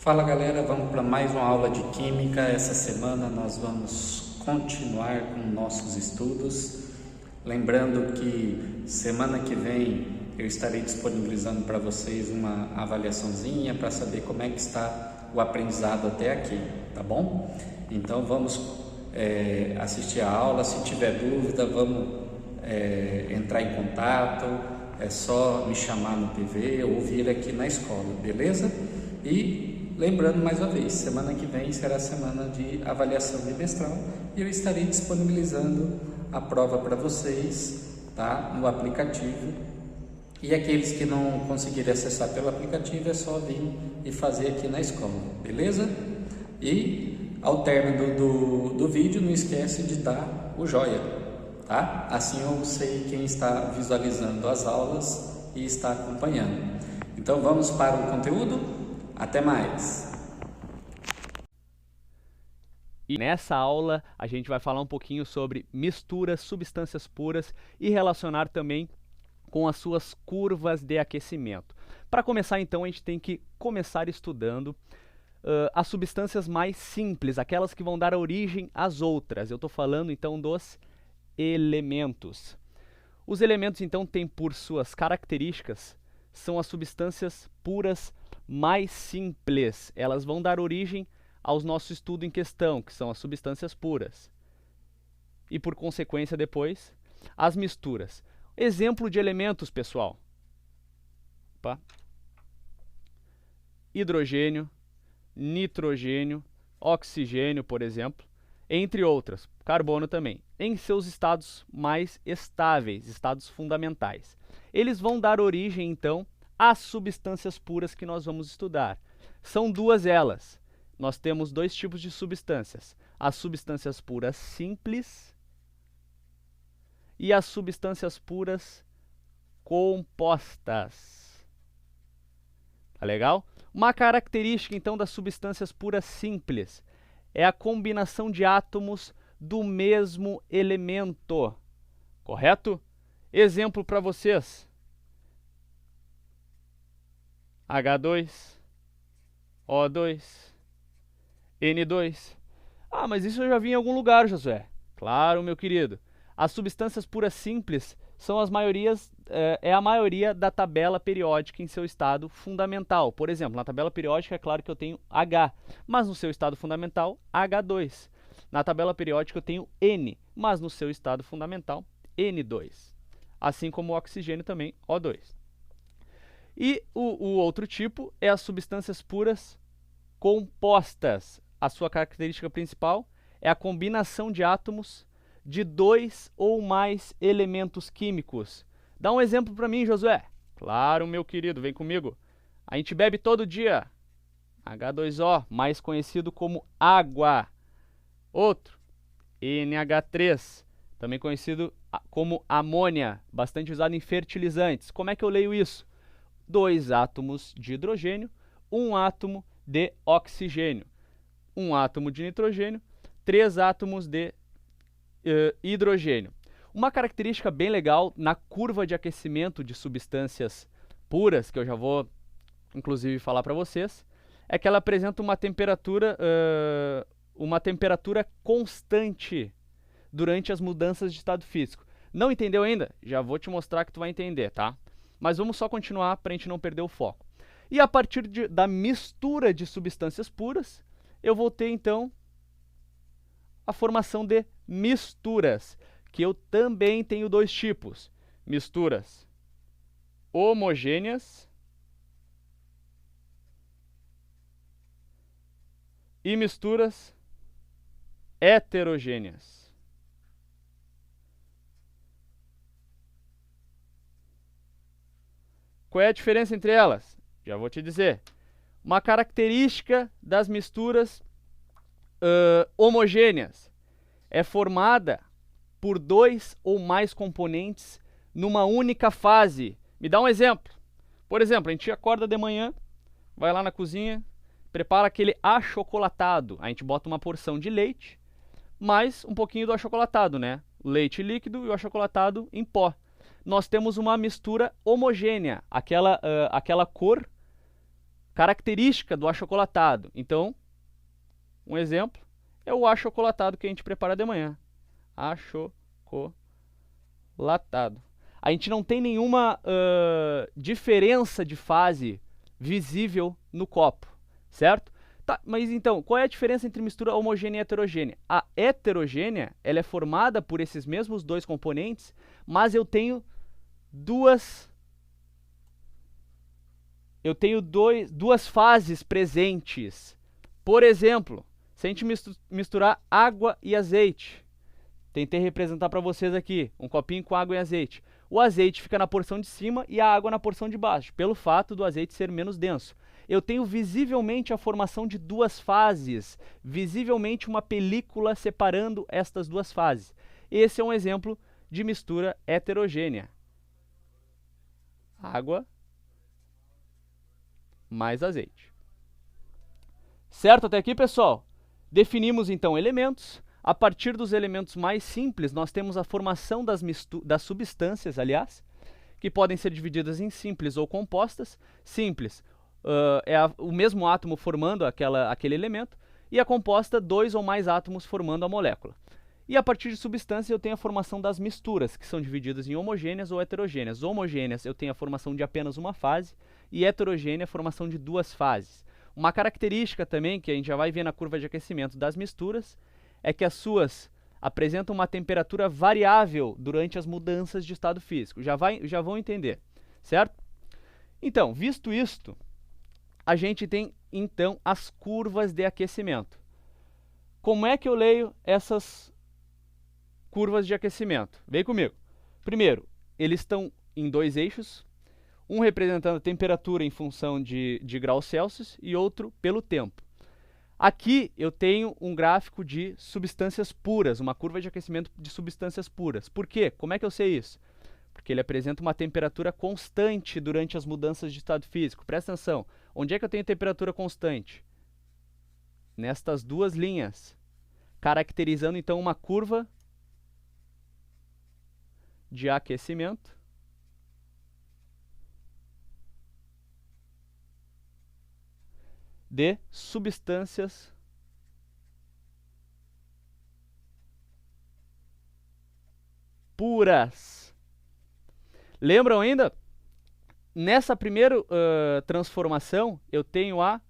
Fala galera, vamos para mais uma aula de Química. Essa semana nós vamos continuar com nossos estudos. Lembrando que semana que vem eu estarei disponibilizando para vocês uma avaliaçãozinha para saber como é que está o aprendizado até aqui, tá bom? Então vamos assistir a aula. Se tiver dúvida, vamos entrar em contato. É só me chamar no PV ou vir aqui na escola, beleza? E lembrando mais uma vez, semana que vem será a semana de avaliação bimestral e eu estarei disponibilizando a prova para vocês, tá? No aplicativo. E aqueles que não conseguirem acessar pelo aplicativo é só vir e fazer aqui na escola, beleza? E ao término do vídeo não esquece de dar o joia, tá? Assim eu sei quem está visualizando as aulas e está acompanhando. Então vamos para o conteúdo? Até mais! E nessa aula a gente vai falar um pouquinho sobre misturas, substâncias puras e relacionar também com as suas curvas de aquecimento. Para começar então a gente tem que começar estudando as substâncias mais simples, aquelas que vão dar origem às outras. Eu estou falando então dos elementos. Os elementos então têm por suas características, são as substâncias puras mais simples. Elas vão dar origem ao nosso estudo em questão, que são as substâncias puras. E por consequência depois, as misturas. Exemplo de elementos, pessoal. Opa. Hidrogênio, nitrogênio, oxigênio, por exemplo, entre outras. Carbono também, em seus estados mais estáveis, estados fundamentais. Eles vão dar origem, então, às substâncias puras que nós vamos estudar. São duas elas. Nós temos dois tipos de substâncias. As substâncias puras simples e as substâncias puras compostas. Tá legal? Uma característica, então, das substâncias puras simples é a combinação de átomos do mesmo elemento. Correto? Exemplo para vocês. H2, O2, N2. Ah, mas isso eu já vi em algum lugar, Josué. Claro, meu querido. As substâncias puras simples são a maioria da tabela periódica em seu estado fundamental. Por exemplo, na tabela periódica é claro que eu tenho H, mas no seu estado fundamental, H2. Na tabela periódica eu tenho N, mas no seu estado fundamental, N2. Assim como o oxigênio também, O2. E o outro tipo é as substâncias puras compostas. A sua característica principal é a combinação de átomos de dois ou mais elementos químicos. Dá um exemplo para mim, Josué. Claro, meu querido, vem comigo. A gente bebe todo dia H2O, mais conhecido como água. Outro, NH3, também conhecido como amônia, bastante usado em fertilizantes. Como é que eu leio isso? 2 átomos de hidrogênio, 1 átomo de oxigênio, 1 átomo de nitrogênio, 3 átomos de hidrogênio. Uma característica bem legal na curva de aquecimento de substâncias puras, que eu já vou inclusive falar para vocês, é que ela apresenta uma temperatura constante durante as mudanças de estado físico. Não entendeu ainda? Já vou te mostrar que tu vai entender, tá? Mas vamos só continuar para a gente não perder o foco. E a partir da mistura de substâncias puras, eu vou ter então a formação de misturas, que eu também tenho dois tipos. Misturas homogêneas e misturas heterogêneas. Qual é a diferença entre elas? Já vou te dizer. Uma característica das misturas homogêneas é formada por dois ou mais componentes numa única fase. Me dá um exemplo. Por exemplo, a gente acorda de manhã, vai lá na cozinha, prepara aquele achocolatado. A gente bota uma porção de leite, mais um pouquinho do achocolatado, né? Leite líquido e o achocolatado em pó. Nós temos uma mistura homogênea, aquela cor característica do achocolatado. Então, um exemplo é o achocolatado que a gente prepara de manhã. Achocolatado. A gente não tem nenhuma diferença de fase visível no copo, certo? Tá, mas então, qual é a diferença entre mistura homogênea e heterogênea? A heterogênea, ela é formada por esses mesmos dois componentes, mas eu tenho duas fases presentes. Por exemplo, se a gente misturar água e azeite, tentei representar para vocês aqui, um copinho com água e azeite. O azeite fica na porção de cima e a água na porção de baixo, pelo fato do azeite ser menos denso. Eu tenho visivelmente a formação de duas fases, visivelmente uma película separando estas duas fases. Esse é um exemplo de mistura heterogênea. Água mais azeite. Certo até aqui, pessoal? Definimos então elementos. A partir dos elementos mais simples, nós temos a formação das substâncias, aliás, que podem ser divididas em simples ou compostas. Simples é o mesmo átomo formando aquele elemento, e a composta, dois ou mais átomos formando a molécula. E a partir de substâncias eu tenho a formação das misturas, que são divididas em homogêneas ou heterogêneas. Homogêneas eu tenho a formação de apenas uma fase, e heterogênea a formação de duas fases. Uma característica também, que a gente já vai ver na curva de aquecimento das misturas, é que as suas apresentam uma temperatura variável durante as mudanças de estado físico. Já vão entender, certo? Então, visto isto, a gente tem então as curvas de aquecimento. Como é que eu leio essas curvas de aquecimento? Vem comigo. Primeiro, eles estão em dois eixos, um representando a temperatura em função de graus Celsius e outro pelo tempo. Aqui eu tenho um gráfico de substâncias puras, uma curva de aquecimento de substâncias puras. Por quê? Como é que eu sei isso? Porque ele apresenta uma temperatura constante durante as mudanças de estado físico. Presta atenção, onde é que eu tenho temperatura constante? Nestas duas linhas, caracterizando então uma curva de aquecimento de substâncias puras. Lembram ainda? Nessa primeira transformação, eu tenho a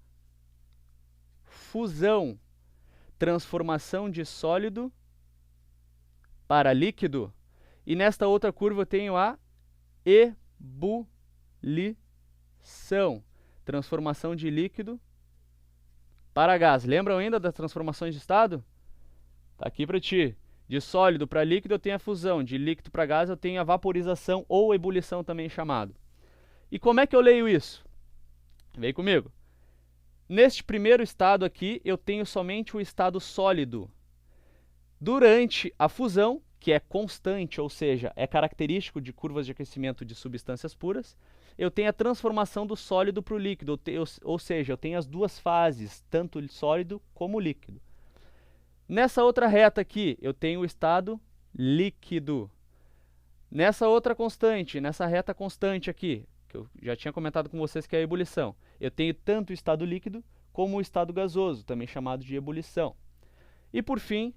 fusão, transformação de sólido para líquido. E nesta outra curva eu tenho a ebulição, transformação de líquido para gás. Lembram ainda das transformações de estado? Tá aqui para ti. De sólido para líquido eu tenho a fusão, de líquido para gás eu tenho a vaporização ou ebulição também chamado. E como é que eu leio isso? Vem comigo. Neste primeiro estado aqui eu tenho somente o estado sólido. Durante a fusão, que é constante, ou seja, é característico de curvas de aquecimento de substâncias puras, eu tenho a transformação do sólido para o líquido, ou seja, eu tenho as duas fases, tanto sólido como líquido. Nessa outra reta aqui, eu tenho o estado líquido. Nessa outra constante, nessa reta constante aqui, que eu já tinha comentado com vocês que é a ebulição, eu tenho tanto o estado líquido como o estado gasoso, também chamado de ebulição. E por fim,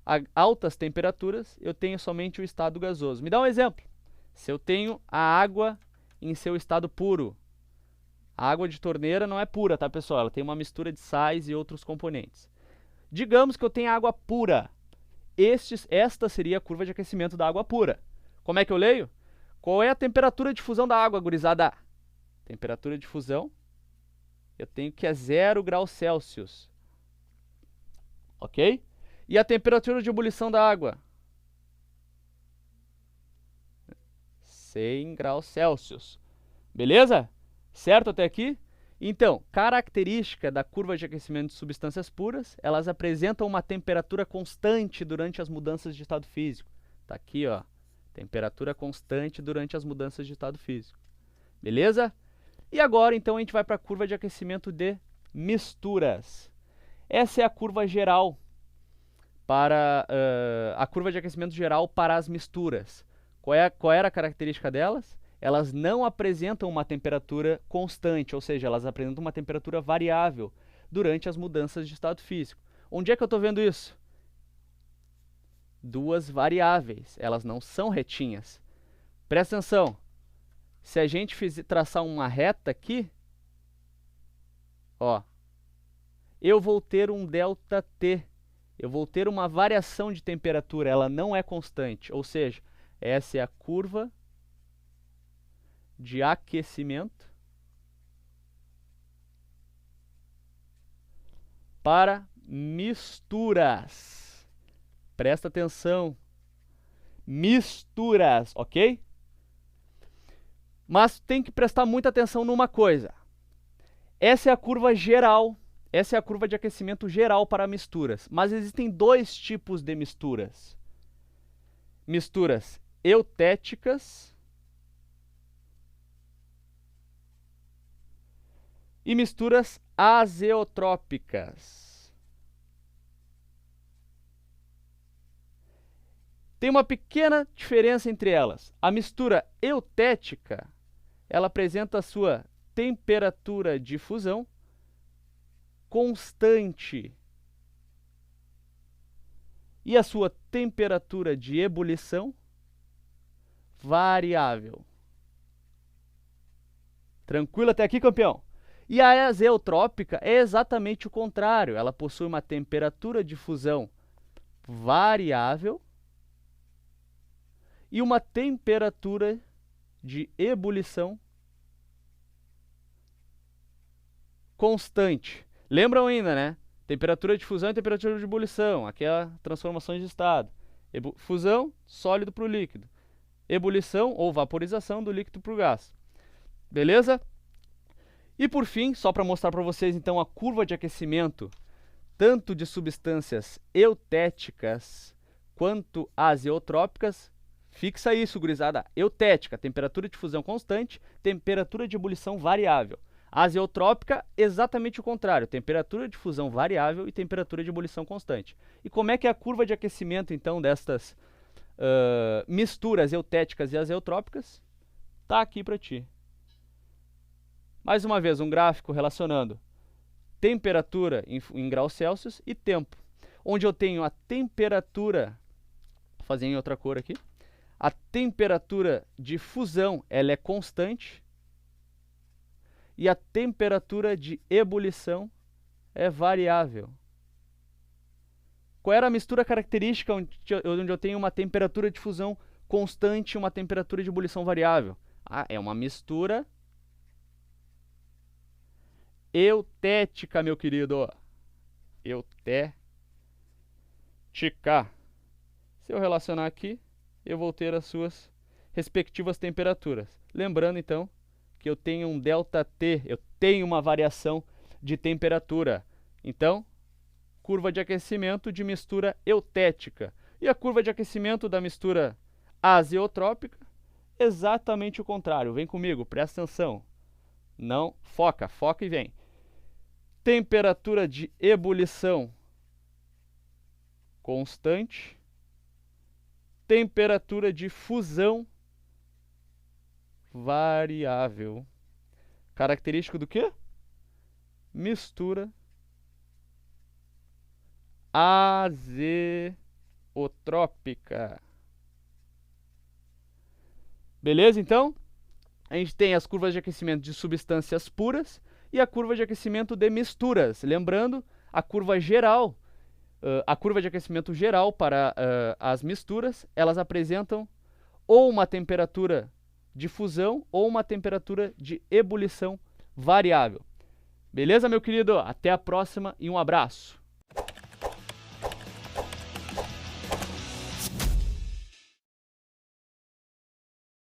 a altas temperaturas, eu tenho somente o estado gasoso. Me dá um exemplo. Se eu tenho a água em seu estado puro, a água de torneira não é pura, tá, pessoal? Ela tem uma mistura de sais e outros componentes. Digamos que eu tenho água pura. Esta seria a curva de aquecimento da água pura. Como é que eu leio? Qual é a temperatura de fusão da água, gurizada? Temperatura de fusão, eu tenho que é 0 graus Celsius. Ok? E a temperatura de ebulição da água? 100 graus Celsius. Beleza? Certo até aqui? Então, característica da curva de aquecimento de substâncias puras, elas apresentam uma temperatura constante durante as mudanças de estado físico. Tá aqui, ó, temperatura constante durante as mudanças de estado físico. Beleza? E agora, então, a gente vai para a curva de aquecimento de misturas. Essa é a curva geral para a curva de aquecimento geral para as misturas. Qual era a característica delas? elas não apresentam uma temperatura constante, ou seja, elas apresentam uma temperatura variável durante as mudanças de estado físico. Onde é que eu estou vendo isso? Duas variáveis, elas não são retinhas. Presta atenção, se a gente traçar uma reta aqui, ó, eu vou ter um ΔT, eu vou ter uma variação de temperatura, ela não é constante, ou seja, essa é a curva de aquecimento para misturas. Presta atenção, misturas, ok? Mas tem que prestar muita atenção numa coisa. Essa é a curva geral, essa é a curva de aquecimento geral para misturas. Mas existem dois tipos de misturas. Misturas eutéticas e misturas azeotrópicas. Tem uma pequena diferença entre elas. A mistura eutética, ela apresenta a sua temperatura de fusão constante e a sua temperatura de ebulição variável. Tranquilo até aqui, campeão? E a azeotrópica é exatamente o contrário. Ela possui uma temperatura de fusão variável e uma temperatura de ebulição constante. Lembram ainda, né? Temperatura de fusão e temperatura de ebulição, aquela transformações de estado. Fusão, sólido para o líquido. Ebulição ou vaporização do líquido para o gás. Beleza? E por fim, só para mostrar para vocês então a curva de aquecimento, tanto de substâncias eutéticas quanto azeotrópicas, fixa isso, gurizada. Eutética, temperatura de fusão constante, temperatura de ebulição variável. Azeotrópica, exatamente o contrário, temperatura de fusão variável e temperatura de ebulição constante. E como é que é a curva de aquecimento, então, destas misturas eutéticas e azeotrópicas? Tá aqui para ti. Mais uma vez, um gráfico relacionando temperatura em graus Celsius e tempo. Onde eu tenho a temperatura, vou fazer em outra cor aqui, a temperatura de fusão, ela é constante, e a temperatura de ebulição é variável. Qual era a mistura característica onde eu tenho uma temperatura de fusão constante e uma temperatura de ebulição variável? Ah, é uma mistura eutética, meu querido. Eutética. Se eu relacionar aqui, eu vou ter as suas respectivas temperaturas. Lembrando, então, que eu tenho um ΔT, eu tenho uma variação de temperatura. Então, curva de aquecimento de mistura eutética. E a curva de aquecimento da mistura azeotrópica, exatamente o contrário. Vem comigo, presta atenção. Não, foca e vem. Temperatura de ebulição constante. Temperatura de fusão variável. Característico do quê? Mistura azeotrópica. Beleza, então? A gente tem as curvas de aquecimento de substâncias puras e a curva de aquecimento de misturas. Lembrando, a curva geral, a curva de aquecimento geral para as misturas, elas apresentam ou uma temperatura de fusão ou uma temperatura de ebulição variável. Beleza, meu querido? Até a próxima e um abraço!